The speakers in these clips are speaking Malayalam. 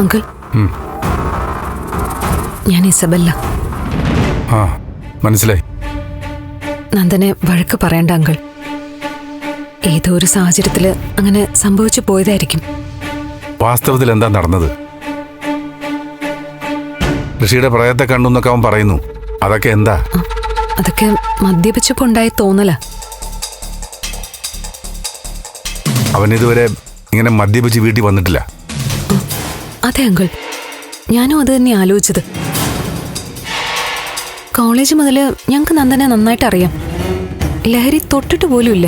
അങ്കിൾ, ഞാൻ ഇസബെല്ല. ആ, മനസ്സിലായി. നന്ദനെ വഴക്ക് പറയണ്ട അങ്കിൾ. ഏതോ ഒരു സാഹചര്യത്തില് അങ്ങനെ സംഭവിച്ചു പോയതായിരിക്കും. വാസ്തവത്തിൽ എന്താ നടന്നത്? ഋഷിയുടെ പ്രയത്തെ കണ്ടെന്നൊക്കെ അവൻ പറയുന്നു. അതൊക്കെ എന്താ? അതൊക്കെ മദ്യപിച്ചപ്പോ ഉണ്ടായി തോന്നല. അവൻ ഇതുവരെ ഇങ്ങനെ മദ്യപിച്ച് വീട്ടിൽ വന്നിട്ടില്ല. അതെ അങ്കിൾ, ഞാനും അത് തന്നെ ആലോചിച്ചത്. കോളേജ് മുതല് ഞങ്ങൾക്ക് നന്ദനെ നന്നായിട്ട് അറിയാം. ലഹരി തൊട്ടിട്ട് പോലും ഇല്ല.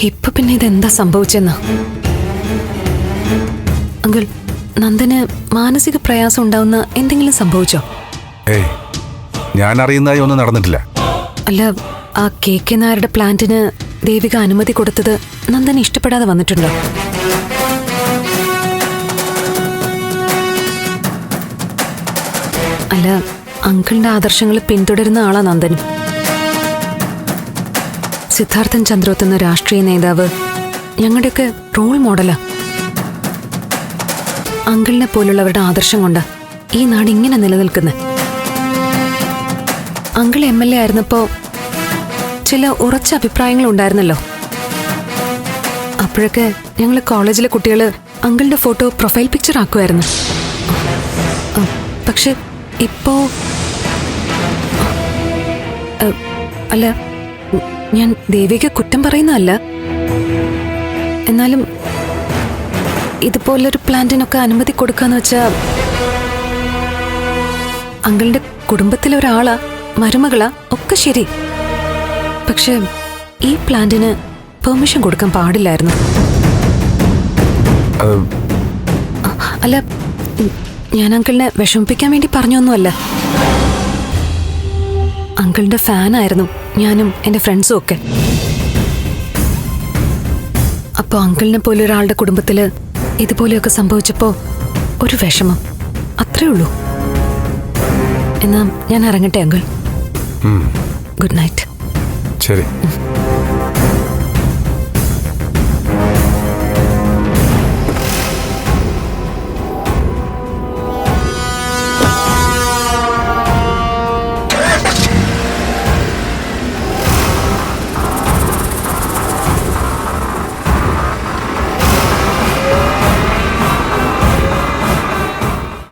ഇപ്പൊ പിന്നെ ഇതെന്താ സംഭവിച്ചെന്നാ? അങ്കിൾ, നന്ദന് മാനസിക പ്രയാസം ഉണ്ടാവുന്ന എന്തെങ്കിലും സംഭവിച്ചോ? ഏയ്, ഞാൻ അറിയുന്നതായി ഒന്നും നടന്നിട്ടില്ല. അല്ല, ആ കെ നായരുടെ പ്ലാന്റിന് ദേവിക അനുമതി കൊടുത്തത് നന്ദന് ഇഷ്ടപ്പെടാതെ വന്നിട്ടുണ്ടോ? അല്ല, അങ്കിളിന്റെ ആദർശങ്ങൾ പിന്തുടരുന്ന ആളാ നന്ദനും. സിദ്ധാർത്ഥൻ ചന്ദ്രോത്ത് എന്ന രാഷ്ട്രീയ നേതാവ് ഞങ്ങളുടെയൊക്കെ റോൾ മോഡലാ. അങ്കിളിനെ പോലുള്ളവരുടെ ആദർശം കൊണ്ടാ ഈ നാട് ഇങ്ങനെ നിലനിൽക്കുന്നത്. അങ്കിൾ MLA ആയിരുന്നപ്പോ ചില ഉറച്ച അഭിപ്രായങ്ങൾ ഉണ്ടായിരുന്നല്ലോ. അപ്പോഴൊക്കെ ഞങ്ങൾ കോളേജിലെ കുട്ടികള് അങ്കിളിന്റെ ഫോട്ടോ പ്രൊഫൈൽ പിക്ചർ ആക്കുമായിരുന്നു. പക്ഷെ ഇപ്പോ അല്ല, ഞാൻ ദേവിക കുറ്റം പറയുന്നതല്ല. എന്നാലും ഇതുപോലൊരു പ്ലാന്റിനൊക്കെ അനുമതി കൊടുക്കാന്ന് വെച്ചാ അങ്കിളിന്റെ കുടുംബത്തിലെ ഒരാളാ, മരുമകളാ, ഒക്കെ ശരി. പക്ഷെ ഈ പ്ലാന്റിന് പെർമിഷൻ കൊടുക്കാൻ പാടില്ലായിരുന്നു. അല്ല, ഞാൻ അങ്കിളിനെ വിഷമിപ്പിക്കാൻ വേണ്ടി പറഞ്ഞൊന്നുമല്ല. അങ്കിളിന്റെ ഫാനായിരുന്നു ഞാനും എൻ്റെ ഫ്രണ്ട്സും ഒക്കെ. അപ്പോൾ അങ്കിളിനെ പോലെ ഒരാളുടെ കുടുംബത്തില് ഇതുപോലെയൊക്കെ സംഭവിച്ചപ്പോൾ ഒരു വിഷമം, അത്രേ ഉള്ളൂ. എന്നാ ഞാൻ ഇറങ്ങട്ടെ അങ്കിൾ. Good night. ശരി.